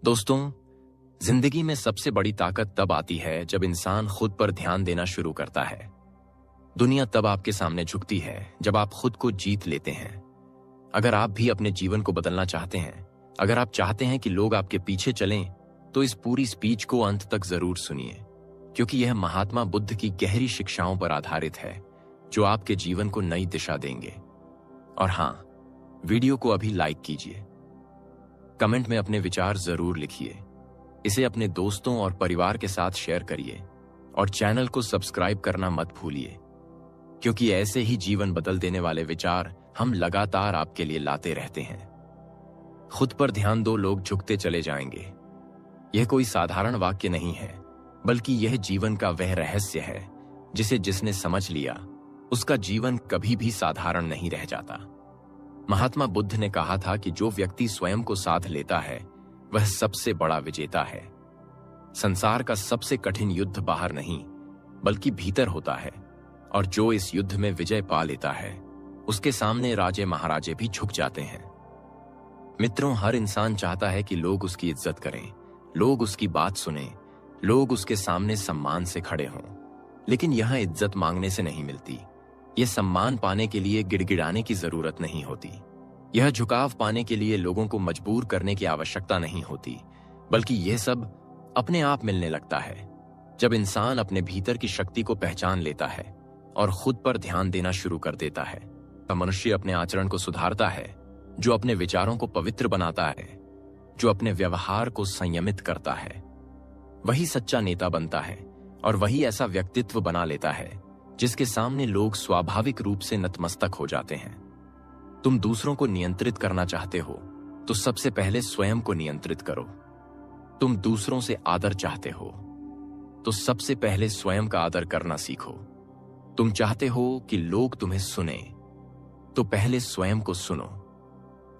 दोस्तों, जिंदगी में सबसे बड़ी ताकत तब आती है जब इंसान खुद पर ध्यान देना शुरू करता है। दुनिया तब आपके सामने झुकती है जब आप खुद को जीत लेते हैं। अगर आप भी अपने जीवन को बदलना चाहते हैं, अगर आप चाहते हैं कि लोग आपके पीछे चलें, तो इस पूरी स्पीच को अंत तक जरूर सुनिए, क्योंकि यह महात्मा बुद्ध की गहरी शिक्षाओं पर आधारित है जो आपके जीवन को नई दिशा देंगे। और हाँ, वीडियो को अभी लाइक कीजिए, कमेंट में अपने विचार जरूर लिखिए, इसे अपने दोस्तों और परिवार के साथ शेयर करिए और चैनल को सब्सक्राइब करना मत भूलिए, क्योंकि ऐसे ही जीवन बदल देने वाले विचार हम लगातार आपके लिए लाते रहते हैं। खुद पर ध्यान दो, लोग झुकते चले जाएंगे। यह कोई साधारण वाक्य नहीं है, बल्कि यह जीवन का वह रहस्य है जिसे जिसने समझ लिया, उसका जीवन कभी भी साधारण नहीं रह जाता। महात्मा बुद्ध ने कहा था कि जो व्यक्ति स्वयं को साथ लेता है वह सबसे बड़ा विजेता है। संसार का सबसे कठिन युद्ध बाहर नहीं, बल्कि भीतर होता है, और जो इस युद्ध में विजय पा लेता है उसके सामने राजे महाराजे भी झुक जाते हैं। मित्रों, हर इंसान चाहता है कि लोग उसकी इज्जत करें, लोग उसकी बात सुनें, लोग उसके सामने सम्मान से खड़े हों। लेकिन यह इज्जत मांगने से नहीं मिलती। यह सम्मान पाने के लिए गिड़गिड़ाने की जरूरत नहीं होती। यह झुकाव पाने के लिए लोगों को मजबूर करने की आवश्यकता नहीं होती, बल्कि यह सब अपने आप मिलने लगता है जब इंसान अपने भीतर की शक्ति को पहचान लेता है और खुद पर ध्यान देना शुरू कर देता है। मनुष्य अपने आचरण को सुधारता है, जो अपने विचारों को पवित्र बनाता है, जो अपने व्यवहार को संयमित करता है, वही सच्चा नेता बनता है और वही ऐसा व्यक्तित्व बना लेता है जिसके सामने लोग स्वाभाविक रूप से नतमस्तक हो जाते हैं। तुम दूसरों को नियंत्रित करना चाहते हो तो सबसे पहले स्वयं को नियंत्रित करो। तुम दूसरों से आदर चाहते हो तो सबसे पहले स्वयं का आदर करना सीखो। तुम चाहते हो कि लोग तुम्हें सुने तो पहले स्वयं को सुनो।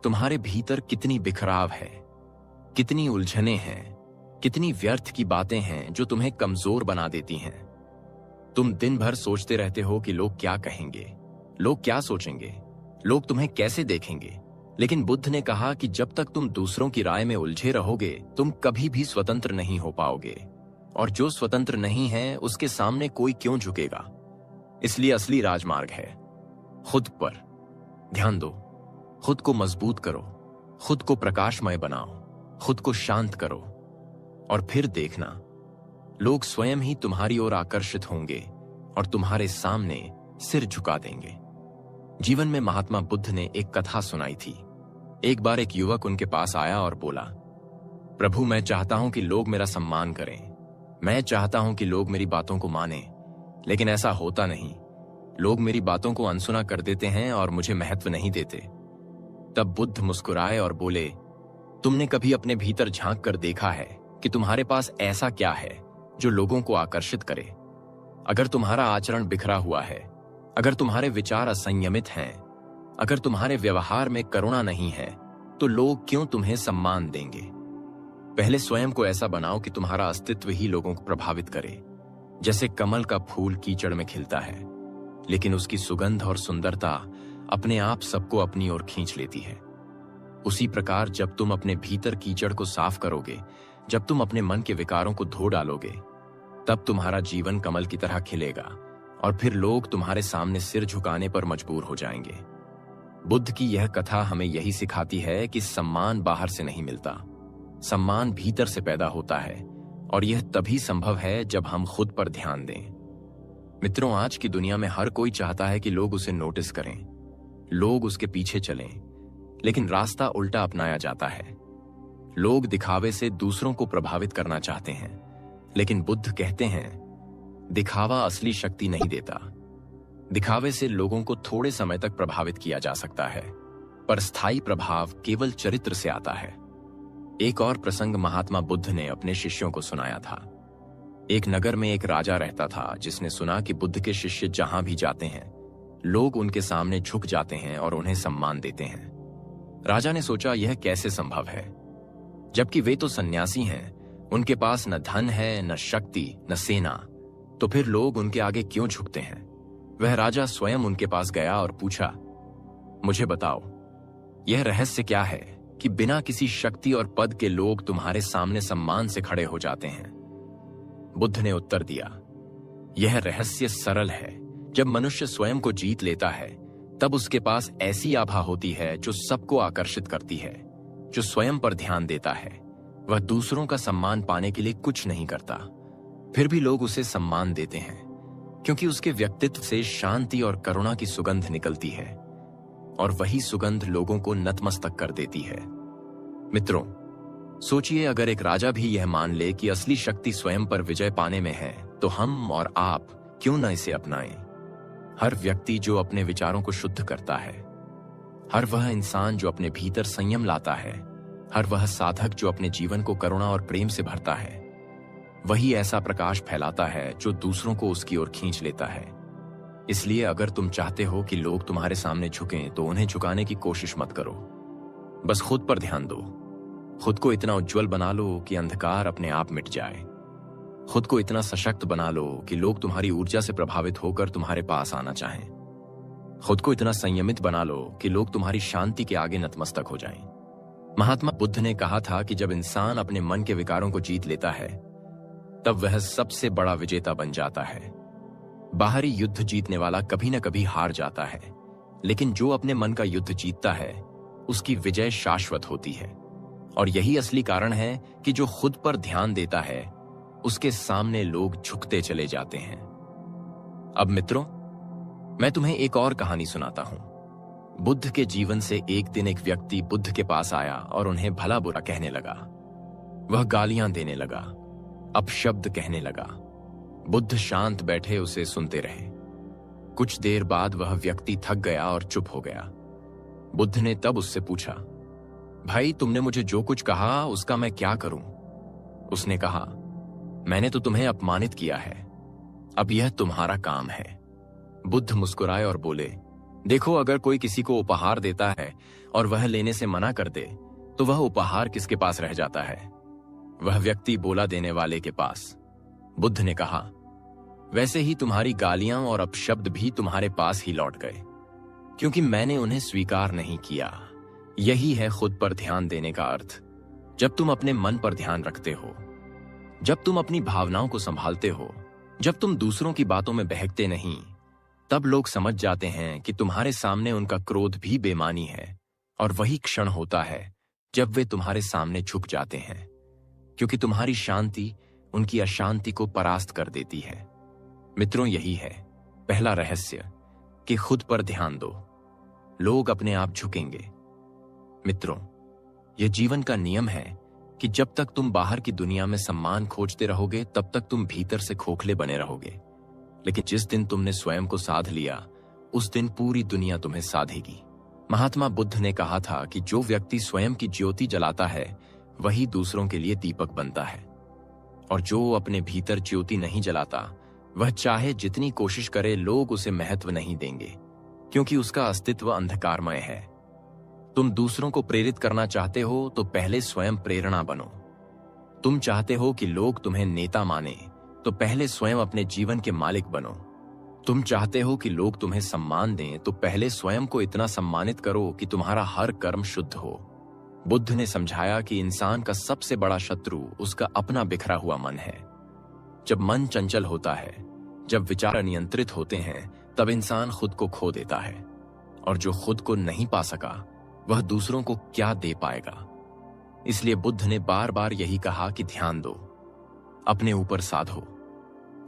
तुम्हारे भीतर कितनी बिखराव है, कितनी उलझने हैं, कितनी व्यर्थ की बातें हैं जो तुम्हें कमजोर बना देती हैं। तुम दिन भर सोचते रहते हो कि लोग क्या कहेंगे, लोग क्या सोचेंगे, लोग तुम्हें कैसे देखेंगे। लेकिन बुद्ध ने कहा कि जब तक तुम दूसरों की राय में उलझे रहोगे, तुम कभी भी स्वतंत्र नहीं हो पाओगे, और जो स्वतंत्र नहीं है उसके सामने कोई क्यों झुकेगा। इसलिए असली राजमार्ग है खुद पर ध्यान दो, खुद को मजबूत करो, खुद को प्रकाशमय बनाओ, खुद को शांत करो, और फिर देखना लोग स्वयं ही तुम्हारी ओर आकर्षित होंगे और तुम्हारे सामने सिर झुका देंगे। जीवन में महात्मा बुद्ध ने एक कथा सुनाई थी। एक बार एक युवक उनके पास आया और बोला, प्रभु, मैं चाहता हूं कि लोग मेरा सम्मान करें, मैं चाहता हूं कि लोग मेरी बातों को माने, लेकिन ऐसा होता नहीं। लोग मेरी बातों को अनसुना कर देते हैं और मुझे महत्व नहीं देते। तब बुद्ध मुस्कुराए और बोले, तुमने कभी अपने भीतर झांक कर देखा है कि तुम्हारे पास ऐसा क्या है जो लोगों को आकर्षित करे? अगर तुम्हारा आचरण बिखरा हुआ है, अगर तुम्हारे विचार असंयमित हैं, अगर तुम्हारे व्यवहार में करुणा नहीं है, तो लोग क्यों तुम्हें सम्मान देंगे? पहले स्वयं को ऐसा बनाओ कि तुम्हारा अस्तित्व ही लोगों को प्रभावित करे। जैसे कमल का फूल कीचड़ में खिलता है, लेकिन उसकी सुगंध और सुंदरता अपने आप सबको अपनी ओर खींच लेती है। उसी प्रकार जब तुम अपने भीतर कीचड़ को साफ करोगे, जब तुम अपने मन के विकारों को धो डालोगे, तब तुम्हारा जीवन कमल की तरह खिलेगा और फिर लोग तुम्हारे सामने सिर झुकाने पर मजबूर हो जाएंगे। बुद्ध की यह कथा हमें यही सिखाती है कि सम्मान बाहर से नहीं मिलता, सम्मान भीतर से पैदा होता है, और यह तभी संभव है जब हम खुद पर ध्यान दें। मित्रों, आज की दुनिया में हर कोई चाहता है कि लोग उसे नोटिस करें, लोग उसके पीछे चलें, लेकिन रास्ता उल्टा अपनाया जाता है। लोग दिखावे से दूसरों को प्रभावित करना चाहते हैं, लेकिन बुद्ध कहते हैं, दिखावा असली शक्ति नहीं देता। दिखावे से लोगों को थोड़े समय तक प्रभावित किया जा सकता है, पर स्थायी प्रभाव केवल चरित्र से आता है। एक और प्रसंग महात्मा बुद्ध ने अपने शिष्यों को सुनाया था। एक नगर में एक राजा रहता था जिसने सुना कि बुद्ध के शिष्य जहां भी जाते हैं, लोग उनके सामने झुक जाते हैं और उन्हें सम्मान देते हैं। राजा ने सोचा, यह कैसे संभव है, जबकि वे तो सन्यासी हैं, उनके पास न धन है, न शक्ति, न सेना, तो फिर लोग उनके आगे क्यों झुकते हैं? वह राजा स्वयं उनके पास गया और पूछा, मुझे बताओ, यह रहस्य क्या है कि बिना किसी शक्ति और पद के लोग तुम्हारे सामने सम्मान से खड़े हो जाते हैं? बुद्ध ने उत्तर दिया, यह रहस्य सरल है। जब मनुष्य स्वयं को जीत लेता है तब उसके पास ऐसी आभा होती है जो सबको आकर्षित करती है। जो स्वयं पर ध्यान देता है वह दूसरों का सम्मान पाने के लिए कुछ नहीं करता, फिर भी लोग उसे सम्मान देते हैं क्योंकि उसके व्यक्तित्व से शांति और करुणा की सुगंध निकलती है और वही सुगंध लोगों को नतमस्तक कर देती है। मित्रों, सोचिए, अगर एक राजा भी यह मान ले कि असली शक्ति स्वयं पर विजय पाने में है, तो हम और आप क्यों न इसे अपनाएं? हर व्यक्ति जो अपने विचारों को शुद्ध करता है, हर वह इंसान जो अपने भीतर संयम लाता है, हर वह साधक जो अपने जीवन को करुणा और प्रेम से भरता है, वही ऐसा प्रकाश फैलाता है जो दूसरों को उसकी ओर खींच लेता है। इसलिए अगर तुम चाहते हो कि लोग तुम्हारे सामने झुकें, तो उन्हें झुकाने की कोशिश मत करो। बस खुद पर ध्यान दो। खुद को इतना उज्जवल बना लो कि अंधकार अपने आप मिट जाए। खुद को इतना सशक्त बना लो कि लोग तुम्हारी ऊर्जा से प्रभावित होकर तुम्हारे पास आना चाहें। खुद को इतना संयमित बना लो कि लोग तुम्हारी शांति के आगे नतमस्तक हो जाएं। महात्मा बुद्ध ने कहा था कि जब इंसान अपने मन के विकारों को जीत लेता है तब वह सबसे बड़ा विजेता बन जाता है। बाहरी युद्ध जीतने वाला कभी न कभी हार जाता है, लेकिन जो अपने मन का युद्ध जीतता है उसकी विजय शाश्वत होती है। और यही असली कारण है कि जो खुद पर ध्यान देता है उसके सामने लोग झुकते चले जाते हैं। अब मित्रों, मैं तुम्हें एक और कहानी सुनाता हूं। बुद्ध के जीवन से एक दिन एक व्यक्ति बुद्ध के पास आया और उन्हें भला बुरा कहने लगा। वह गालियां देने लगा, अपशब्द कहने लगा। बुद्ध शांत बैठे उसे सुनते रहे। कुछ देर बाद वह व्यक्ति थक गया और चुप हो गया। बुद्ध ने तब उससे पूछा, भाई, तुमने मुझे जो कुछ कहा उसका मैं क्या करूं? उसने कहा, मैंने तो तुम्हें अपमानित किया है, अब यह तुम्हारा काम है। बुद्ध मुस्कुराए और बोले, देखो, अगर कोई किसी को उपहार देता है और वह लेने से मना कर दे तो वह उपहार किसके पास रह जाता है? वह व्यक्ति बोला देने वाले के पास। बुद्ध ने कहा, वैसे ही तुम्हारी गालियां और अपशब्द भी तुम्हारे पास ही लौट गए, क्योंकि मैंने उन्हें स्वीकार नहीं किया। यही है खुद पर ध्यान देने का अर्थ। जब तुम अपने मन पर ध्यान रखते हो, जब तुम अपनी भावनाओं को संभालते हो, जब तुम दूसरों की बातों में बहकते नहीं, तब लोग समझ जाते हैं कि तुम्हारे सामने उनका क्रोध भी बेमानी है। और वही क्षण होता है जब वे तुम्हारे सामने झुक जाते हैं, क्योंकि तुम्हारी शांति उनकी अशांति को परास्त कर देती है। मित्रों, यही है पहला रहस्य कि खुद पर ध्यान दो, लोग अपने आप झुकेंगे। मित्रों, यह जीवन का नियम है कि जब तक तुम बाहर की दुनिया में सम्मान खोजते रहोगे तब तक तुम भीतर से खोखले बने रहोगे। लेकिन जिस दिन तुमने स्वयं को साध लिया, उस दिन पूरी दुनिया तुम्हें साधेगी। महात्मा बुद्ध ने कहा था कि जो व्यक्ति स्वयं की ज्योति जलाता है वही दूसरों के लिए दीपक बनता है, और जो अपने भीतर ज्योति नहीं जलाता वह चाहे जितनी कोशिश करे, लोग उसे महत्व नहीं देंगे, क्योंकि उसका अस्तित्व अंधकारमय है। तुम दूसरों को प्रेरित करना चाहते हो तो पहले स्वयं प्रेरणा बनो। तुम चाहते हो कि लोग तुम्हें नेता माने तो पहले स्वयं अपने जीवन के मालिक बनो। तुम चाहते हो कि लोग तुम्हें सम्मान दें तो पहले स्वयं को इतना सम्मानित करो कि तुम्हारा हर कर्म शुद्ध हो। बुद्ध ने समझाया कि इंसान का सबसे बड़ा शत्रु उसका अपना बिखरा हुआ मन है। जब मन चंचल होता है, जब विचार अनियंत्रित होते हैं, तब इंसान खुद को खो देता है, और जो खुद को नहीं पा सका वह दूसरों को क्या दे पाएगा। इसलिए बुद्ध ने बार बार यही कहा कि ध्यान दो, अपने ऊपर साधो,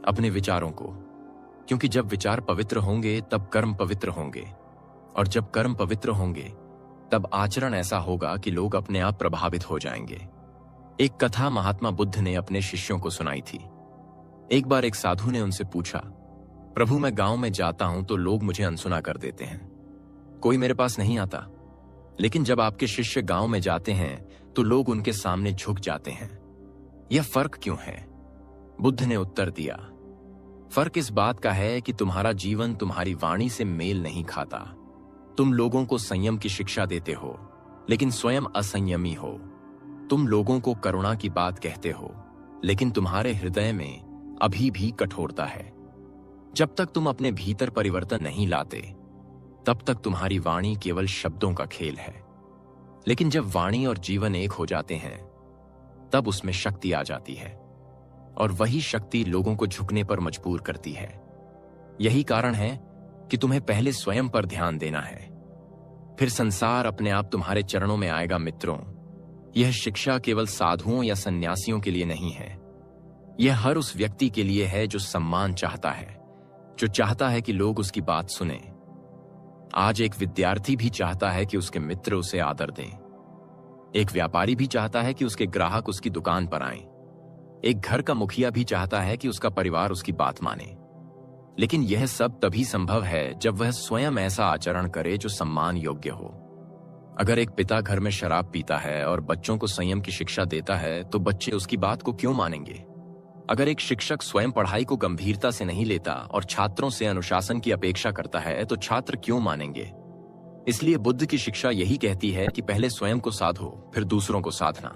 अपने विचारों को, क्योंकि जब विचार पवित्र होंगे तब कर्म पवित्र होंगे, और जब कर्म पवित्र होंगे तब आचरण ऐसा होगा कि लोग अपने आप प्रभावित हो जाएंगे। एक कथा महात्मा बुद्ध ने अपने शिष्यों को सुनाई थी। एक बार एक साधु ने उनसे पूछा, प्रभु, मैं गांव में जाता हूं तो लोग मुझे अनसुना कर देते हैं, कोई मेरे पास नहीं आता, लेकिन जब आपके शिष्य गांव में जाते हैं तो लोग उनके सामने झुक जाते हैं, यह फर्क क्यों है? बुद्ध ने उत्तर दिया, फर्क इस बात का है कि तुम्हारा जीवन तुम्हारी वाणी से मेल नहीं खाता। तुम लोगों को संयम की शिक्षा देते हो, लेकिन स्वयं असंयमी हो। तुम लोगों को करुणा की बात कहते हो, लेकिन तुम्हारे हृदय में अभी भी कठोरता है। जब तक तुम अपने भीतर परिवर्तन नहीं लाते, तब तक तुम्हारी वाणी केवल शब्दों का खेल है। लेकिन जब वाणी और जीवन एक हो जाते हैं तब उसमें शक्ति आ जाती है, और वही शक्ति लोगों को झुकने पर मजबूर करती है। यही कारण है कि तुम्हें पहले स्वयं पर ध्यान देना है, फिर संसार अपने आप तुम्हारे चरणों में आएगा। मित्रों, यह शिक्षा केवल साधुओं या सन्यासियों के लिए नहीं है, यह हर उस व्यक्ति के लिए है जो सम्मान चाहता है, जो चाहता है कि लोग उसकी बात सुने। आज एक विद्यार्थी भी चाहता है कि उसके मित्र उसे आदर दें। एक व्यापारी भी चाहता है कि उसके ग्राहक उसकी दुकान पर आएं। एक घर का मुखिया भी चाहता है कि उसका परिवार उसकी बात माने। लेकिन यह सब तभी संभव है जब वह स्वयं ऐसा आचरण करे जो सम्मान योग्य हो। अगर एक पिता घर में शराब पीता है और बच्चों को संयम की शिक्षा देता है तो बच्चे उसकी बात को क्यों मानेंगे? अगर एक शिक्षक स्वयं पढ़ाई को गंभीरता से नहीं लेता और छात्रों से अनुशासन की अपेक्षा करता है तो छात्र क्यों मानेंगे? इसलिए बुद्ध की शिक्षा यही कहती है कि पहले स्वयं को साधो, फिर दूसरों को साधना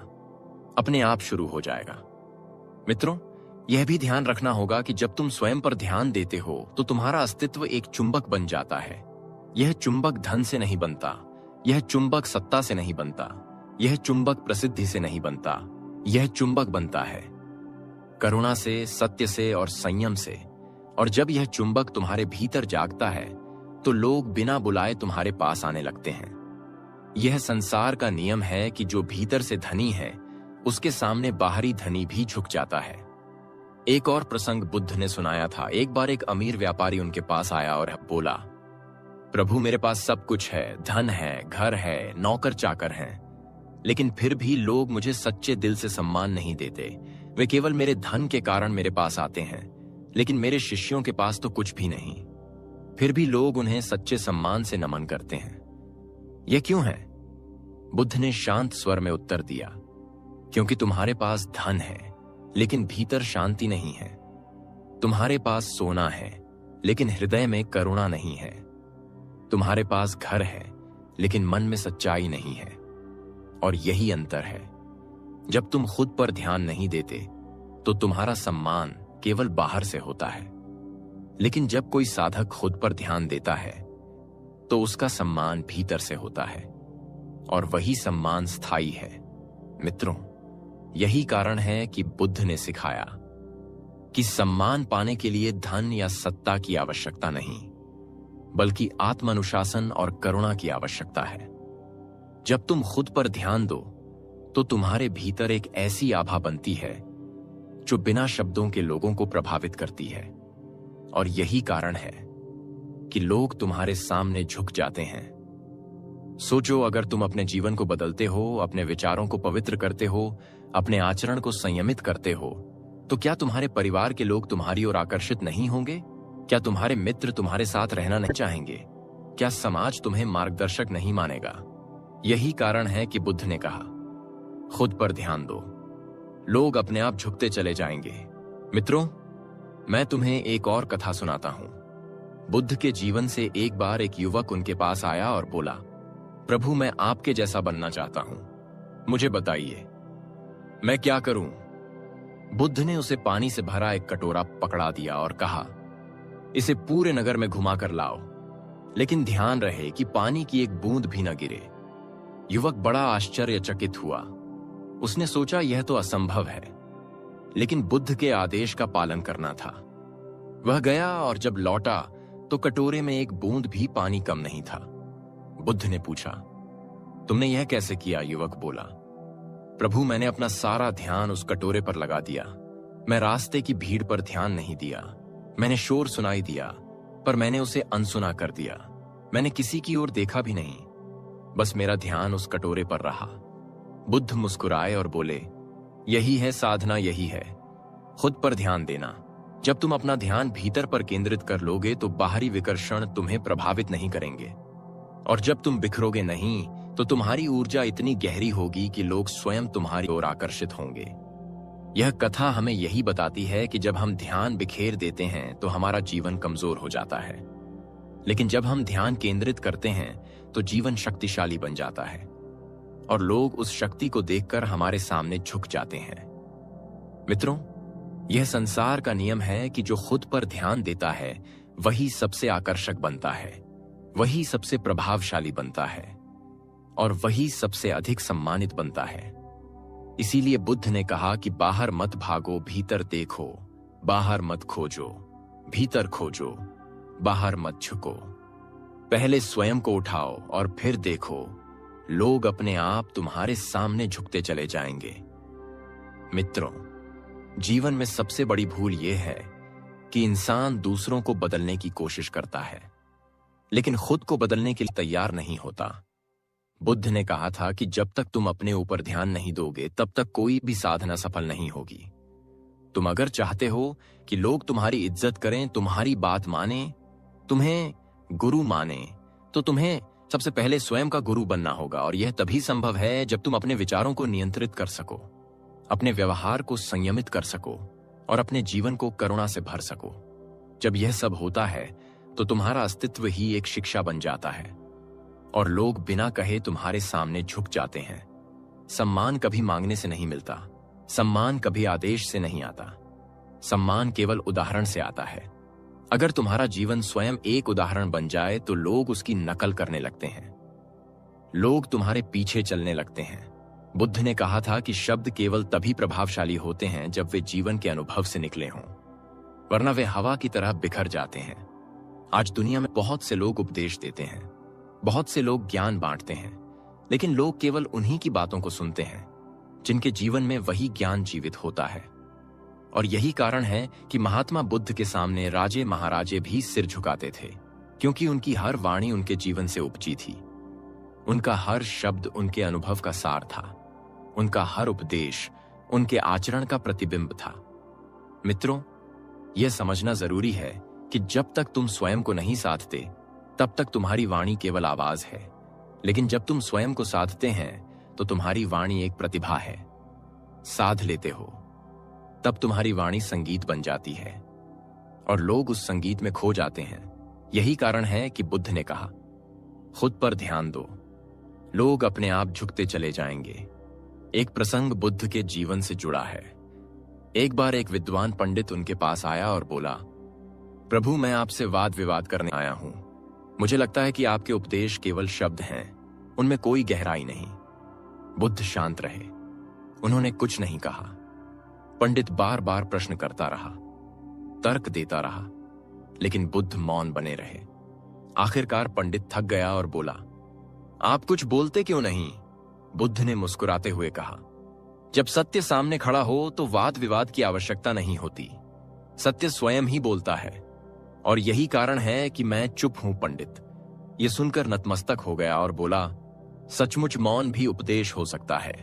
अपने आप शुरू हो जाएगा। मित्रों, यह भी ध्यान रखना होगा कि जब तुम स्वयं पर ध्यान देते हो तो तुम्हारा अस्तित्व एक चुंबक बन जाता है। यह चुंबक धन से नहीं बनता, यह चुंबक सत्ता से नहीं बनता, यह चुंबक प्रसिद्धि से नहीं बनता, यह चुंबक बनता है करुणा से, सत्य से और संयम से। और जब यह चुंबक तुम्हारे भीतर जागता है तो लोग बिना बुलाए तुम्हारे पास आने लगते हैं। यह संसार का नियम है कि जो भीतर से धनी है उसके सामने बाहरी धनी भी झुक जाता है। एक और प्रसंग बुद्ध ने सुनाया था। एक बार एक अमीर व्यापारी उनके पास आया और बोला, प्रभु, मेरे पास सब कुछ है, धन है, घर है, नौकर चाकर हैं, लेकिन फिर भी लोग मुझे सच्चे दिल से सम्मान नहीं देते। वे केवल मेरे धन के कारण मेरे पास आते हैं, लेकिन मेरे शिष्यों के पास तो कुछ भी नहीं, फिर भी लोग उन्हें सच्चे सम्मान से नमन करते हैं। यह क्यों है? बुद्ध ने शांत स्वर में उत्तर दिया, क्योंकि तुम्हारे पास धन है लेकिन भीतर शांति नहीं है। तुम्हारे पास सोना है लेकिन हृदय में करुणा नहीं है। तुम्हारे पास घर है लेकिन मन में सच्चाई नहीं है। और यही अंतर है। जब तुम खुद पर ध्यान नहीं देते तो तुम्हारा सम्मान केवल बाहर से होता है, लेकिन जब कोई साधक खुद पर ध्यान देता है तो उसका सम्मान भीतर से होता है, और वही सम्मान स्थायी है। मित्रों, यही कारण है कि बुद्ध ने सिखाया कि सम्मान पाने के लिए धन या सत्ता की आवश्यकता नहीं, बल्कि आत्मानुशासन और करुणा की आवश्यकता है। जब तुम खुद पर ध्यान दो तो तुम्हारे भीतर एक ऐसी आभा बनती है जो बिना शब्दों के लोगों को प्रभावित करती है, और यही कारण है कि लोग तुम्हारे सामने झुक जाते हैं। सोचो, अगर तुम अपने जीवन को बदलते हो, अपने विचारों को पवित्र करते हो, अपने आचरण को संयमित करते हो, तो क्या तुम्हारे परिवार के लोग तुम्हारी ओर आकर्षित नहीं होंगे? क्या तुम्हारे मित्र तुम्हारे साथ रहना नहीं चाहेंगे? क्या समाज तुम्हें मार्गदर्शक नहीं मानेगा? यही कारण है कि बुद्ध ने कहा, खुद पर ध्यान दो, लोग अपने आप झुकते चले जाएंगे। मित्रों, मैं तुम्हें एक और कथा सुनाता हूं। बुद्ध के जीवन से एक बार एक युवक उनके पास आया और बोला, प्रभु, मैं आपके जैसा बनना चाहता हूं, मुझे बताइए मैं क्या करूं? बुद्ध ने उसे पानी से भरा एक कटोरा पकड़ा दिया और कहा, इसे पूरे नगर में घुमा कर लाओ, लेकिन ध्यान रहे कि पानी की एक बूंद भी न गिरे। युवक बड़ा आश्चर्यचकित हुआ। उसने सोचा, यह तो असंभव है, लेकिन बुद्ध के आदेश का पालन करना था। वह गया और जब लौटा तो कटोरे में एक बूंद भी पानी कम नहीं था। बुद्ध ने पूछा, तुमने यह कैसे किया? युवक बोला, प्रभु, मैंने अपना सारा ध्यान उस कटोरे पर लगा दिया। मैं रास्ते की भीड़ पर ध्यान नहीं दिया। मैंने शोर सुनाई दिया, पर मैंने उसे अनसुना कर दिया। मैंने किसी की ओर देखा भी नहीं, बस मेरा ध्यान उस कटोरे पर रहा। बुद्ध मुस्कुराए और बोले, यही है साधना, यही है खुद पर ध्यान देना। जब तुम अपना ध्यान भीतर पर केंद्रित कर लोगे तो बाहरी विकर्षण तुम्हें प्रभावित नहीं करेंगे, और जब तुम बिखरोगे नहीं तो तुम्हारी ऊर्जा इतनी गहरी होगी कि लोग स्वयं तुम्हारी ओर आकर्षित होंगे। यह कथा हमें यही बताती है कि जब हम ध्यान बिखेर देते हैं तो हमारा जीवन कमजोर हो जाता है, लेकिन जब हम ध्यान केंद्रित करते हैं तो जीवन शक्तिशाली बन जाता है, और लोग उस शक्ति को देखकर हमारे सामने झुक जाते हैं। मित्रों, यह संसार का नियम है कि जो खुद पर ध्यान देता है वही सबसे आकर्षक बनता है, वही सबसे प्रभावशाली बनता है। और वही सबसे अधिक सम्मानित बनता है। इसीलिए बुद्ध ने कहा कि बाहर मत भागो, भीतर देखो, बाहर मत खोजो, भीतर खोजो, बाहर मत झुको। पहले स्वयं को उठाओ और फिर देखो, लोग अपने आप तुम्हारे सामने झुकते चले जाएंगे। मित्रों, जीवन में सबसे बड़ी भूल यह है कि इंसान दूसरों को बदलने की कोशिश करता है, लेकिन खुद को बदलने के लिए तैयार नहीं होता। बुद्ध ने कहा था कि जब तक तुम अपने ऊपर ध्यान नहीं दोगे, तब तक कोई भी साधना सफल नहीं होगी। तुम अगर चाहते हो कि लोग तुम्हारी इज्जत करें, तुम्हारी बात माने, तुम्हें गुरु माने, तो तुम्हें सबसे पहले स्वयं का गुरु बनना होगा। और यह तभी संभव है जब तुम अपने विचारों को नियंत्रित कर सको, अपने व्यवहार को संयमित कर सको और अपने जीवन को करुणा से भर सको। जब यह सब होता है तो तुम्हारा अस्तित्व ही एक शिक्षा बन जाता है और लोग बिना कहे तुम्हारे सामने झुक जाते हैं। सम्मान कभी मांगने से नहीं मिलता, सम्मान कभी आदेश से नहीं आता, सम्मान केवल उदाहरण से आता है। अगर तुम्हारा जीवन स्वयं एक उदाहरण बन जाए तो लोग उसकी नकल करने लगते हैं, लोग तुम्हारे पीछे चलने लगते हैं। बुद्ध ने कहा था कि शब्द केवल तभी प्रभावशाली होते हैं जब वे जीवन के अनुभव से निकले हों, वरना वे हवा की तरह बिखर जाते हैं। आज दुनिया में बहुत से लोग उपदेश देते हैं, बहुत से लोग ज्ञान बांटते हैं, लेकिन लोग केवल उन्हीं की बातों को सुनते हैं जिनके जीवन में वही ज्ञान जीवित होता है। और यही कारण है कि महात्मा बुद्ध के सामने राजे महाराजे भी सिर झुकाते थे, क्योंकि उनकी हर वाणी उनके जीवन से उपजी थी। उनका हर शब्द उनके अनुभव का सार था, उनका हर उपदेश उनके आचरण का प्रतिबिंब था। मित्रों, यह समझना जरूरी है कि जब तक तुम स्वयं को नहीं साधते, तब तक तुम्हारी वाणी केवल आवाज है, लेकिन जब तुम स्वयं को साधते हैं तो तुम्हारी वाणी एक प्रतिभा है। साध लेते हो तब तुम्हारी वाणी संगीत बन जाती है और लोग उस संगीत में खो जाते हैं। यही कारण है कि बुद्ध ने कहा, खुद पर ध्यान दो, लोग अपने आप झुकते चले जाएंगे। एक प्रसंग बुद्ध के जीवन से जुड़ा है। एक बार एक विद्वान पंडित उनके पास आया और बोला, प्रभु, मैं आपसे वाद विवाद करने आया हूं। मुझे लगता है कि आपके उपदेश केवल शब्द हैं, उनमें कोई गहराई नहीं। बुद्ध शांत रहे, उन्होंने कुछ नहीं कहा। पंडित बार बार प्रश्न करता रहा, तर्क देता रहा, लेकिन बुद्ध मौन बने रहे। आखिरकार पंडित थक गया और बोला, आप कुछ बोलते क्यों नहीं? बुद्ध ने मुस्कुराते हुए कहा, जब सत्य सामने खड़ा हो तो वाद विवाद की आवश्यकता नहीं होती, सत्य स्वयं ही बोलता है। और यही कारण है कि मैं चुप हूं। पंडित यह सुनकर नतमस्तक हो गया और बोला, सचमुच मौन भी उपदेश हो सकता है।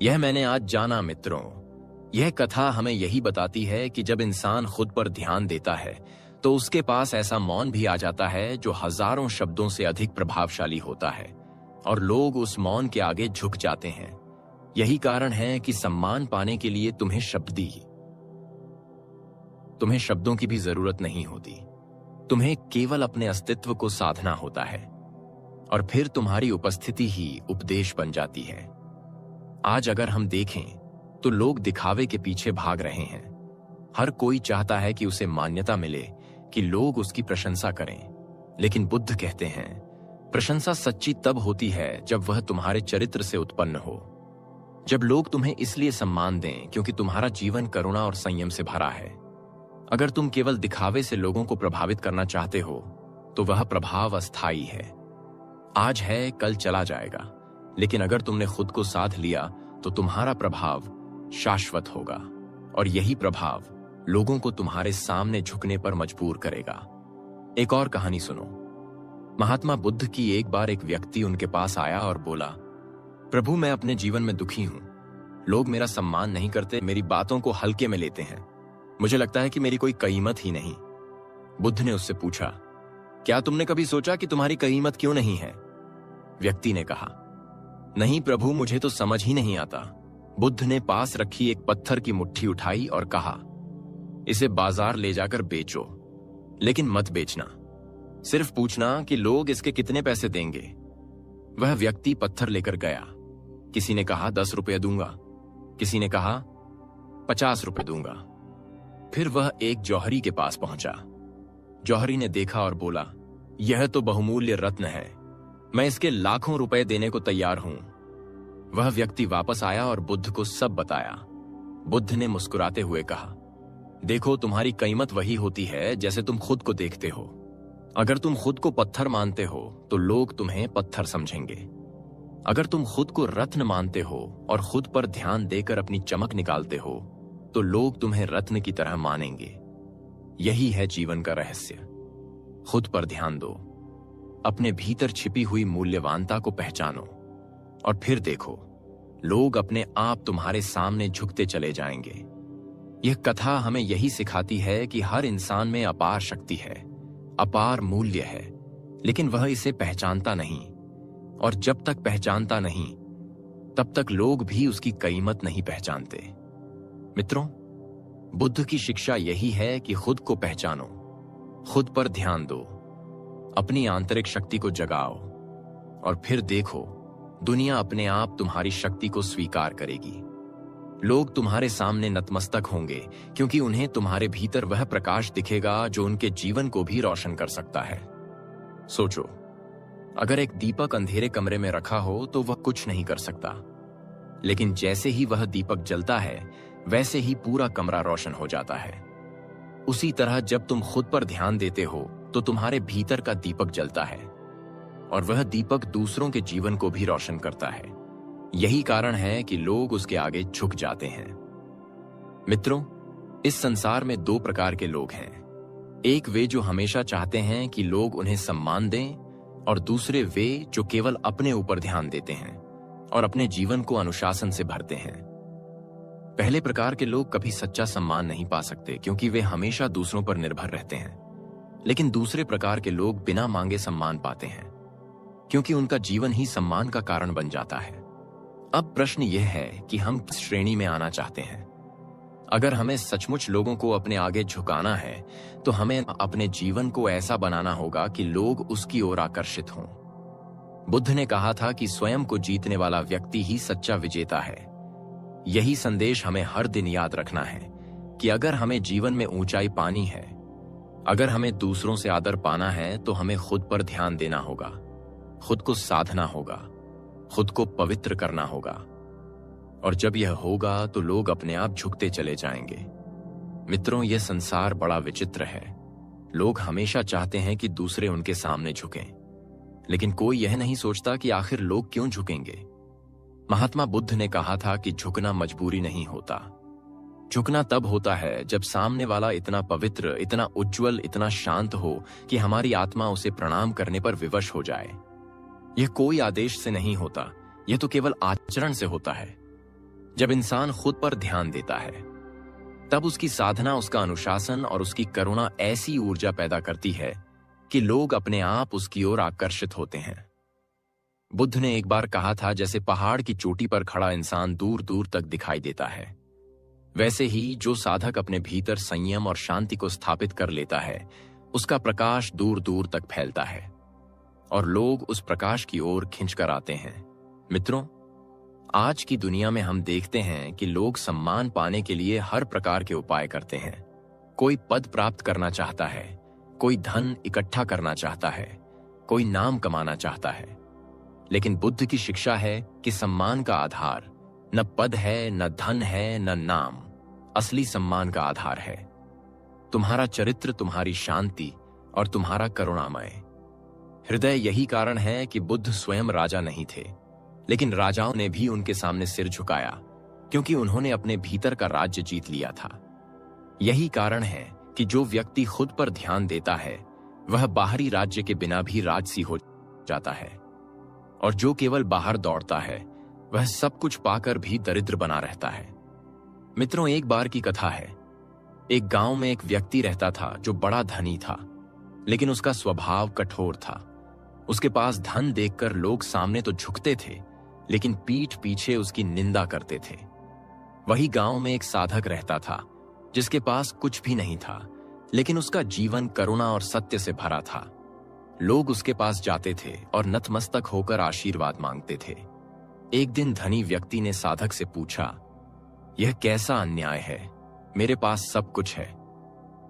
यह मैंने आज जाना। मित्रों, यह कथा हमें यही बताती है कि जब इंसान खुद पर ध्यान देता है तो उसके पास ऐसा मौन भी आ जाता है जो हजारों शब्दों से अधिक प्रभावशाली होता है और लोग उस मौन के आगे झुक जाते हैं। यही कारण है कि सम्मान पाने के लिए तुम्हें शब्दों की भी जरूरत नहीं होती। तुम्हें केवल अपने अस्तित्व को साधना होता है और फिर तुम्हारी उपस्थिति ही उपदेश बन जाती है। आज अगर हम देखें तो लोग दिखावे के पीछे भाग रहे हैं। हर कोई चाहता है कि उसे मान्यता मिले, कि लोग उसकी प्रशंसा करें। लेकिन बुद्ध कहते हैं, प्रशंसा सच्ची तब होती है जब वह तुम्हारे चरित्र से उत्पन्न हो, जब लोग तुम्हें इसलिए सम्मान दें क्योंकि तुम्हारा जीवन करुणा और संयम से भरा है। अगर तुम केवल दिखावे से लोगों को प्रभावित करना चाहते हो तो वह प्रभाव अस्थायी है, आज है कल चला जाएगा। लेकिन अगर तुमने खुद को साध लिया तो तुम्हारा प्रभाव शाश्वत होगा और यही प्रभाव लोगों को तुम्हारे सामने झुकने पर मजबूर करेगा। एक और कहानी सुनो। महात्मा बुद्ध की एक बार एक व्यक्ति उनके पास आया और बोला, प्रभु, मैं अपने जीवन में दुखी हूं। लोग मेरा सम्मान नहीं करते, मेरी बातों को हल्के में लेते हैं। मुझे लगता है कि मेरी कोई कीमत ही नहीं। बुद्ध ने उससे पूछा, क्या तुमने कभी सोचा कि तुम्हारी कीमत क्यों नहीं है? व्यक्ति ने कहा, नहीं प्रभु, मुझे तो समझ ही नहीं आता। बुद्ध ने पास रखी एक पत्थर की मुट्ठी उठाई और कहा, इसे बाजार ले जाकर बेचो, लेकिन मत बेचना, सिर्फ पूछना कि लोग इसके कितने पैसे देंगे। वह व्यक्ति पत्थर लेकर गया। किसी ने कहा 10 रुपये दूंगा, किसी ने कहा 50 रुपये दूंगा। फिर वह एक जौहरी के पास पहुंचा। जौहरी ने देखा और बोला, यह तो बहुमूल्य रत्न है, मैं इसके लाखों रुपए देने को तैयार हूं। वह व्यक्ति वापस आया और बुद्ध को सब बताया। बुद्ध ने मुस्कुराते हुए कहा, देखो, तुम्हारी कीमत वही होती है जैसे तुम खुद को देखते हो। अगर तुम खुद को पत्थर मानते हो तो लोग तुम्हें पत्थर समझेंगे। अगर तुम खुद को रत्न मानते हो और खुद पर ध्यान देकर अपनी चमक निकालते हो तो लोग तुम्हें रत्न की तरह मानेंगे। यही है जीवन का रहस्य। खुद पर ध्यान दो, अपने भीतर छिपी हुई मूल्यवानता को पहचानो और फिर देखो, लोग अपने आप तुम्हारे सामने झुकते चले जाएंगे। यह कथा हमें यही सिखाती है कि हर इंसान में अपार शक्ति है, अपार मूल्य है, लेकिन वह इसे पहचानता नहीं। और जब तक पहचानता नहीं, तब तक लोग भी उसकी कीमत नहीं पहचानते। मित्रों, बुद्ध की शिक्षा यही है कि खुद को पहचानो, खुद पर ध्यान दो, अपनी आंतरिक शक्ति को जगाओ और फिर देखो, दुनिया अपने आप तुम्हारी शक्ति को स्वीकार करेगी। लोग तुम्हारे सामने नतमस्तक होंगे क्योंकि उन्हें तुम्हारे भीतर वह प्रकाश दिखेगा जो उनके जीवन को भी रोशन कर सकता है। सोचो, अगर एक दीपक अंधेरे कमरे में रखा हो तो वह कुछ नहीं कर सकता, लेकिन जैसे ही वह दीपक जलता है वैसे ही पूरा कमरा रोशन हो जाता है। उसी तरह जब तुम खुद पर ध्यान देते हो तो तुम्हारे भीतर का दीपक जलता है और वह दीपक दूसरों के जीवन को भी रोशन करता है। यही कारण है कि लोग उसके आगे झुक जाते हैं। मित्रों, इस संसार में दो प्रकार के लोग हैं। एक वे जो हमेशा चाहते हैं कि लोग उन्हें सम्मान दें और दूसरे वे जो केवल अपने ऊपर ध्यान देते हैं और अपने जीवन को अनुशासन से भरते हैं। पहले प्रकार के लोग कभी सच्चा सम्मान नहीं पा सकते क्योंकि वे हमेशा दूसरों पर निर्भर रहते हैं, लेकिन दूसरे प्रकार के लोग बिना मांगे सम्मान पाते हैं क्योंकि उनका जीवन ही सम्मान का कारण बन जाता है। अब प्रश्न यह है कि हम किस श्रेणी में आना चाहते हैं। अगर हमें सचमुच लोगों को अपने आगे झुकाना है तो हमें अपने जीवन को ऐसा बनाना होगा कि लोग उसकी ओर आकर्षित हों। बुद्ध ने कहा था कि स्वयं को जीतने वाला व्यक्ति ही सच्चा विजेता है। यही संदेश हमें हर दिन याद रखना है कि अगर हमें जीवन में ऊंचाई पानी है, अगर हमें दूसरों से आदर पाना है तो हमें खुद पर ध्यान देना होगा, खुद को साधना होगा, खुद को पवित्र करना होगा। और जब यह होगा तो लोग अपने आप झुकते चले जाएंगे। मित्रों, यह संसार बड़ा विचित्र है। लोग हमेशा चाहते हैं कि दूसरे उनके सामने झुकें, लेकिन कोई यह नहीं सोचता कि आखिर लोग क्यों झुकेंगे। महात्मा बुद्ध ने कहा था कि झुकना मजबूरी नहीं होता। झुकना तब होता है जब सामने वाला इतना पवित्र, इतना उज्जवल, इतना शांत हो कि हमारी आत्मा उसे प्रणाम करने पर विवश हो जाए। यह कोई आदेश से नहीं होता, यह तो केवल आचरण से होता है। जब इंसान खुद पर ध्यान देता है तब उसकी साधना, उसका अनुशासन और उसकी करुणा ऐसी ऊर्जा पैदा करती है कि लोग अपने आप उसकी ओर आकर्षित होते हैं। बुद्ध ने एक बार कहा था, जैसे पहाड़ की चोटी पर खड़ा इंसान दूर दूर तक दिखाई देता है, वैसे ही जो साधक अपने भीतर संयम और शांति को स्थापित कर लेता है, उसका प्रकाश दूर दूर तक फैलता है और लोग उस प्रकाश की ओर खिंचकर आते हैं। मित्रों, आज की दुनिया में हम देखते हैं कि लोग सम्मान पाने के लिए हर प्रकार के उपाय करते हैं। कोई पद प्राप्त करना चाहता है, कोई धन इकट्ठा करना चाहता है, कोई नाम कमाना चाहता है। लेकिन बुद्ध की शिक्षा है कि सम्मान का आधार न पद है, न धन है, न नाम। असली सम्मान का आधार है तुम्हारा चरित्र, तुम्हारी शांति और तुम्हारा करुणामय हृदय। यही कारण है कि बुद्ध स्वयं राजा नहीं थे, लेकिन राजाओं ने भी उनके सामने सिर झुकाया क्योंकि उन्होंने अपने भीतर का राज्य जीत लिया था। यही कारण है कि जो व्यक्ति खुद पर ध्यान देता है वह बाहरी राज्य के बिना भी राजसी हो जाता है, और जो केवल बाहर दौड़ता है वह सब कुछ पाकर भी दरिद्र बना रहता है। मित्रों, एक बार की कथा है। एक गांव में एक व्यक्ति रहता था जो बड़ा धनी था, लेकिन उसका स्वभाव कठोर था। उसके पास धन देखकर लोग सामने तो झुकते थे, लेकिन पीठ पीछे उसकी निंदा करते थे। वही गांव में एक साधक रहता था जिसके पास कुछ भी नहीं था, लेकिन उसका जीवन करुणा और सत्य से भरा था। लोग उसके पास जाते थे और नतमस्तक होकर आशीर्वाद मांगते थे। एक दिन धनी व्यक्ति ने साधक से पूछा, यह कैसा अन्याय है, मेरे पास सब कुछ है,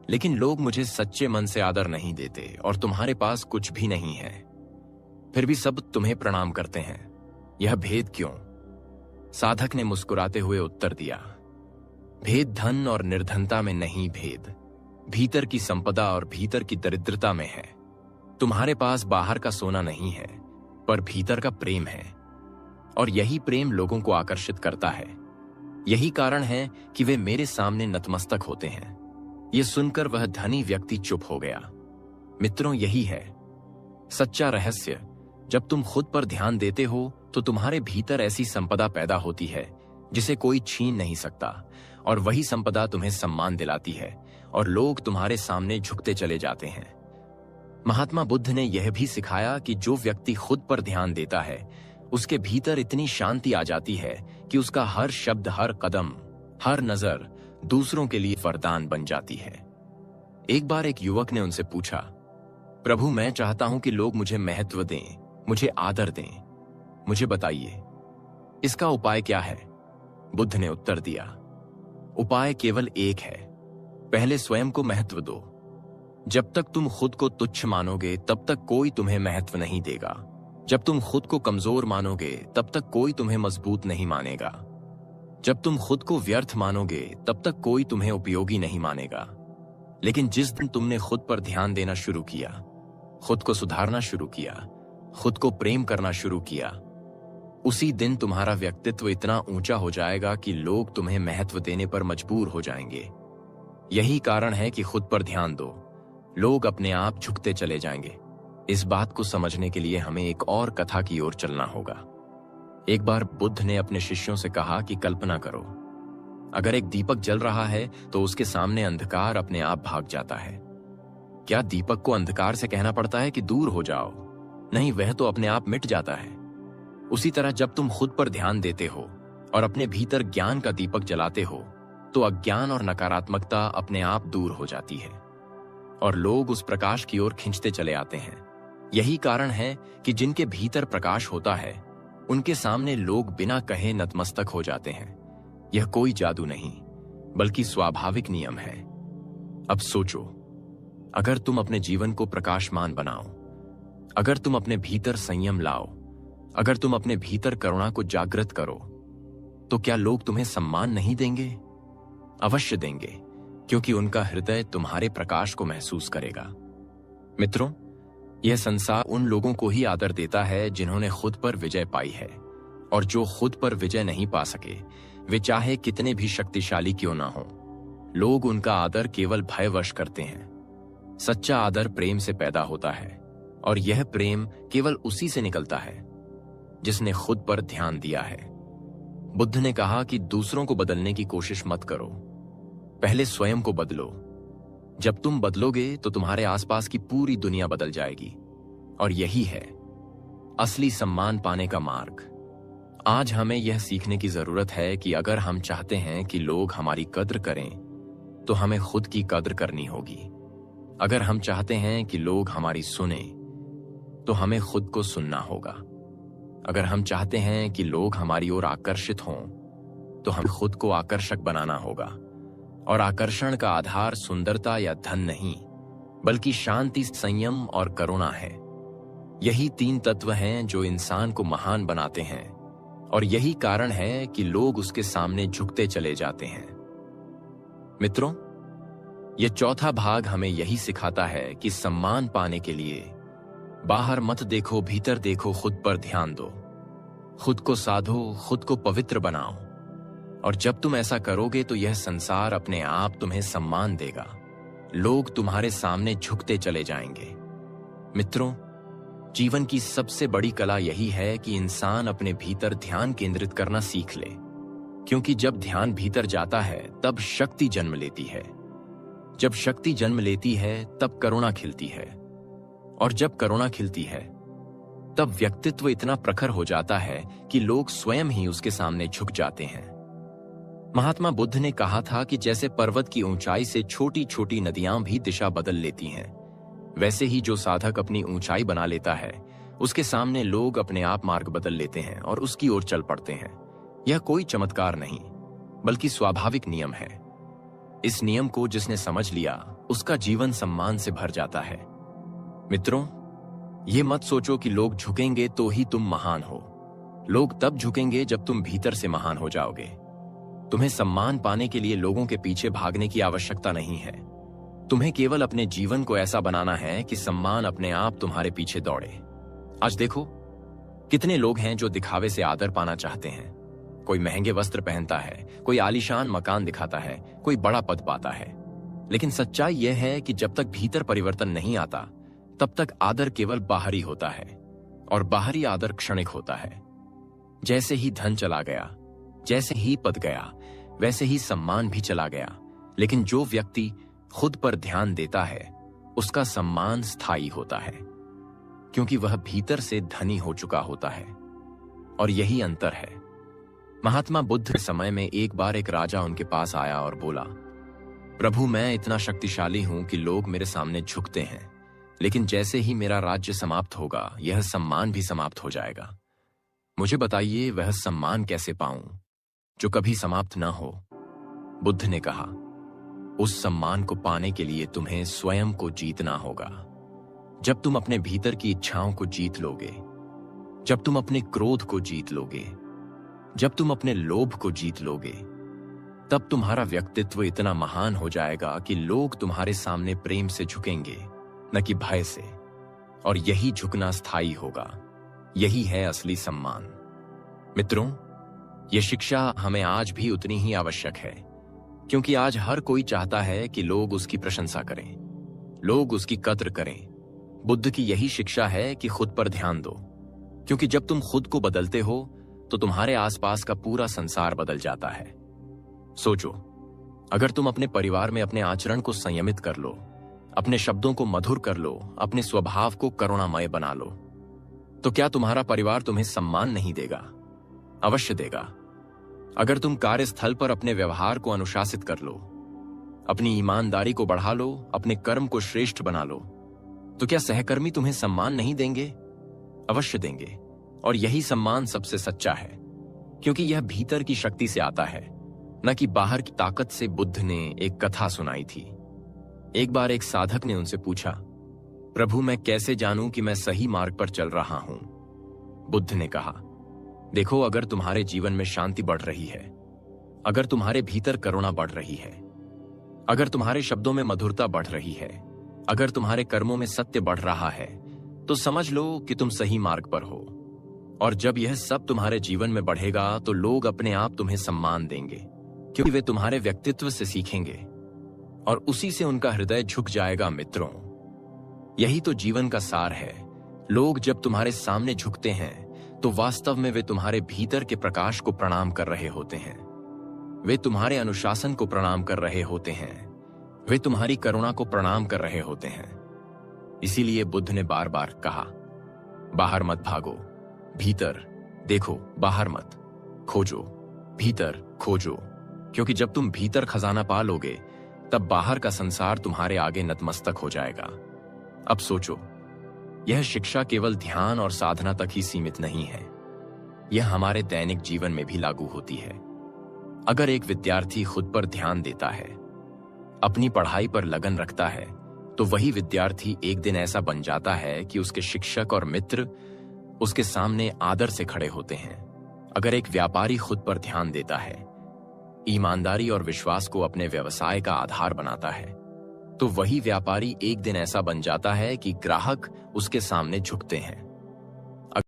लेकिन लोग मुझे सच्चे मन से आदर नहीं देते और तुम्हारे पास कुछ भी नहीं है। फिर भी सब तुम्हें प्रणाम करते हैं। यह भेद क्यों? साधक ने मुस्कुराते हुए उत्तर दिया, भेद धन और निर्धनता में नहीं, भेद भीतर की संपदा और भीतर की दरिद्रता में है। तुम्हारे पास बाहर का सोना नहीं है, पर भीतर का प्रेम है, और यही प्रेम लोगों को आकर्षित करता है। यही कारण है कि वे मेरे सामने नतमस्तक होते हैं। यह सुनकर वह धनी व्यक्ति चुप हो गया। मित्रों, यही है सच्चा रहस्य। जब तुम खुद पर ध्यान देते हो तो तुम्हारे भीतर ऐसी संपदा पैदा होती है जिसे कोई छीन नहीं सकता, और वही संपदा तुम्हें सम्मान दिलाती है और लोग तुम्हारे सामने झुकते चले जाते हैं। महात्मा बुद्ध ने यह भी सिखाया कि जो व्यक्ति खुद पर ध्यान देता है उसके भीतर इतनी शांति आ जाती है कि उसका हर शब्द, हर कदम, हर नजर दूसरों के लिए वरदान बन जाती है। एक बार एक युवक ने उनसे पूछा, प्रभु, मैं चाहता हूं कि लोग मुझे महत्व दें, मुझे आदर दें। मुझे बताइए, इसका उपाय क्या है? बुद्ध ने उत्तर दिया, उपाय केवल एक है। पहले स्वयं को महत्व दो। जब तक तुम खुद को तुच्छ मानोगे तब तक कोई तुम्हें महत्व नहीं देगा। जब तुम खुद को कमजोर मानोगे तब तक कोई तुम्हें मजबूत नहीं मानेगा। जब तुम खुद को व्यर्थ मानोगे तब तक कोई तुम्हें उपयोगी नहीं मानेगा। लेकिन जिस दिन तुमने खुद पर ध्यान देना शुरू किया, खुद को सुधारना शुरू किया, खुद को प्रेम करना शुरू किया, उसी दिन तुम्हारा व्यक्तित्व इतना ऊंचा हो जाएगा कि लोग तुम्हें महत्व देने पर मजबूर हो जाएंगे। यही कारण है कि खुद पर ध्यान दो, लोग अपने आप झुकते चले जाएंगे। इस बात को समझने के लिए हमें एक और कथा की ओर चलना होगा। एक बार बुद्ध ने अपने शिष्यों से कहा कि कल्पना करो, अगर एक दीपक जल रहा है तो उसके सामने अंधकार अपने आप भाग जाता है। क्या दीपक को अंधकार से कहना पड़ता है कि दूर हो जाओ? नहीं, वह तो अपने आप मिट जाता है। उसी तरह जब तुम खुद पर ध्यान देते हो और अपने भीतर ज्ञान का दीपक जलाते हो तो अज्ञान और नकारात्मकता अपने आप दूर हो जाती है और लोग उस प्रकाश की ओर खींचते चले आते हैं। यही कारण है कि जिनके भीतर प्रकाश होता है उनके सामने लोग बिना कहे नतमस्तक हो जाते हैं। यह कोई जादू नहीं, बल्कि स्वाभाविक नियम है। अब सोचो, अगर तुम अपने जीवन को प्रकाशमान बनाओ, अगर तुम अपने भीतर संयम लाओ, अगर तुम अपने भीतर करुणा को जागृत करो, तो क्या लोग तुम्हें सम्मान नहीं देंगे? अवश्य देंगे, क्योंकि उनका हृदय तुम्हारे प्रकाश को महसूस करेगा। मित्रों, यह संसार उन लोगों को ही आदर देता है जिन्होंने खुद पर विजय पाई है, और जो खुद पर विजय नहीं पा सके, वे चाहे कितने भी शक्तिशाली क्यों ना हो, लोग उनका आदर केवल भयवश करते हैं। सच्चा आदर प्रेम से पैदा होता है, और यह प्रेम केवल उसी से निकलता है जिसने खुद पर ध्यान दिया है। बुद्ध ने कहा कि दूसरों को बदलने की कोशिश मत करो, पहले स्वयं को बदलो। जब तुम बदलोगे तो तुम्हारे आसपास की पूरी दुनिया बदल जाएगी, और यही है असली सम्मान पाने का मार्ग। आज हमें यह सीखने की जरूरत है कि अगर हम चाहते हैं कि लोग हमारी कद्र करें, तो हमें खुद की कद्र करनी होगी। अगर हम चाहते हैं कि लोग हमारी सुने, तो हमें खुद को सुनना होगा। अगर हम चाहते हैं कि लोग हमारी ओर आकर्षित हों, तो हमें खुद को आकर्षक बनाना होगा। और आकर्षण का आधार सुंदरता या धन नहीं, बल्कि शांति, संयम और करुणा है। यही 3 तत्व हैं जो इंसान को महान बनाते हैं, और यही कारण है कि लोग उसके सामने झुकते चले जाते हैं। मित्रों, यह चौथा भाग हमें यही सिखाता है कि सम्मान पाने के लिए बाहर मत देखो, भीतर देखो, खुद पर ध्यान दो, खुद को साधो, खुद को पवित्र बनाओ। और जब तुम ऐसा करोगे तो यह संसार अपने आप तुम्हें सम्मान देगा। लोग तुम्हारे सामने झुकते चले जाएंगे। मित्रों, जीवन की सबसे बड़ी कला यही है कि इंसान अपने भीतर ध्यान केंद्रित करना सीख ले, क्योंकि जब ध्यान भीतर जाता है तब शक्ति जन्म लेती है। जब शक्ति जन्म लेती है तब करुणा खिलती है, और जब करुणा खिलती है तब व्यक्तित्व इतना प्रखर हो जाता है कि लोग स्वयं ही उसके सामने झुक जाते हैं। महात्मा बुद्ध ने कहा था कि जैसे पर्वत की ऊंचाई से छोटी छोटी नदियां भी दिशा बदल लेती हैं, वैसे ही जो साधक अपनी ऊंचाई बना लेता है, उसके सामने लोग अपने आप मार्ग बदल लेते हैं और उसकी ओर चल पड़ते हैं। यह कोई चमत्कार नहीं, बल्कि स्वाभाविक नियम है। इस नियम को जिसने समझ लिया, उसका जीवन सम्मान से भर जाता है। मित्रों, ये मत सोचो कि लोग झुकेंगे तो ही तुम महान हो। लोग तब झुकेंगे जब तुम भीतर से महान हो जाओगे। तुम्हें सम्मान पाने के लिए लोगों के पीछे भागने की आवश्यकता नहीं है। तुम्हें केवल अपने जीवन को ऐसा बनाना है कि सम्मान अपने आप तुम्हारे पीछे दौड़े। आज देखो, कितने लोग हैं जो दिखावे से आदर पाना चाहते हैं। कोई महंगे वस्त्र पहनता है, कोई आलीशान मकान दिखाता है, कोई बड़ा पद पाता है। लेकिन सच्चाई यह है कि जब तक भीतर परिवर्तन नहीं आता, तब तक आदर केवल बाहरी होता है, और बाहरी आदर क्षणिक होता है। जैसे ही धन चला गया, जैसे ही पद गया, वैसे ही सम्मान भी चला गया। लेकिन जो व्यक्ति खुद पर ध्यान देता है, उसका सम्मान स्थायी होता है, क्योंकि वह भीतर से धनी हो चुका होता है। और यही अंतर है। महात्मा बुद्ध के समय में एक बार एक राजा उनके पास आया और बोला, प्रभु, मैं इतना शक्तिशाली हूं कि लोग मेरे सामने झुकते हैं, लेकिन जैसे ही मेरा राज्य समाप्त होगा, यह सम्मान भी समाप्त हो जाएगा। मुझे बताइए, वह सम्मान कैसे पाऊं जो कभी समाप्त न हो? बुद्ध ने कहा, उस सम्मान को पाने के लिए तुम्हें स्वयं को जीतना होगा। जब तुम अपने भीतर की इच्छाओं को जीत लोगे, जब तुम अपने क्रोध को जीत लोगे, जब तुम अपने लोभ को जीत लोगे, तब तुम्हारा व्यक्तित्व इतना महान हो जाएगा कि लोग तुम्हारे सामने प्रेम से झुकेंगे, न कि भय से। और यही झुकना स्थायी होगा। यही है असली सम्मान। मित्रों, यह शिक्षा हमें आज भी उतनी ही आवश्यक है, क्योंकि आज हर कोई चाहता है कि लोग उसकी प्रशंसा करें, लोग उसकी कद्र करें। बुद्ध की यही शिक्षा है कि खुद पर ध्यान दो, क्योंकि जब तुम खुद को बदलते हो तो तुम्हारे आसपास का पूरा संसार बदल जाता है। सोचो, अगर तुम अपने परिवार में अपने आचरण को संयमित कर लो, अपने शब्दों को मधुर कर लो, अपने स्वभाव को करुणामय बना लो, तो क्या तुम्हारा परिवार तुम्हें सम्मान नहीं देगा? अवश्य देगा। अगर तुम कार्यस्थल पर अपने व्यवहार को अनुशासित कर लो, अपनी ईमानदारी को बढ़ा लो, अपने कर्म को श्रेष्ठ बना लो, तो क्या सहकर्मी तुम्हें सम्मान नहीं देंगे? अवश्य देंगे। और यही सम्मान सबसे सच्चा है, क्योंकि यह भीतर की शक्ति से आता है, न कि बाहर की ताकत से। बुद्ध ने एक कथा सुनाई थी। एक बार एक साधक ने उनसे पूछा, प्रभु, मैं कैसे जानूं कि मैं सही मार्ग पर चल रहा हूं? बुद्ध ने कहा, देखो, अगर तुम्हारे जीवन में शांति बढ़ रही है, अगर तुम्हारे भीतर करुणा बढ़ रही है, अगर तुम्हारे शब्दों में मधुरता बढ़ रही है, अगर तुम्हारे कर्मों में सत्य बढ़ रहा है, तो समझ लो कि तुम सही मार्ग पर हो। और जब यह सब तुम्हारे जीवन में बढ़ेगा तो लोग अपने आप तुम्हें सम्मान देंगे, क्योंकि वे तुम्हारे व्यक्तित्व से सीखेंगे और उसी से उनका हृदय झुक जाएगा। मित्रों, यही तो जीवन का सार है। लोग जब तुम्हारे सामने झुकते हैं तो वास्तव में वे तुम्हारे भीतर के प्रकाश को प्रणाम कर रहे होते हैं। वे तुम्हारे अनुशासन को प्रणाम कर रहे होते हैं। वे तुम्हारी करुणा को प्रणाम कर रहे होते हैं। इसीलिए बुद्ध ने बार बार कहा, बाहर मत भागो, भीतर देखो, बाहर मत खोजो, भीतर खोजो। क्योंकि जब तुम भीतर खजाना पा लोगे, तब बाहर का संसार तुम्हारे आगे नतमस्तक हो जाएगा। अब सोचो, यह शिक्षा केवल ध्यान और साधना तक ही सीमित नहीं है, यह हमारे दैनिक जीवन में भी लागू होती है। अगर एक विद्यार्थी खुद पर ध्यान देता है, अपनी पढ़ाई पर लगन रखता है, तो वही विद्यार्थी एक दिन ऐसा बन जाता है कि उसके शिक्षक और मित्र उसके सामने आदर से खड़े होते हैं। अगर एक व्यापारी खुद पर ध्यान देता है, ईमानदारी और विश्वास को अपने व्यवसाय का आधार बनाता है, तो वही व्यापारी एक दिन ऐसा बन जाता है कि ग्राहक उसके सामने झुकते हैं।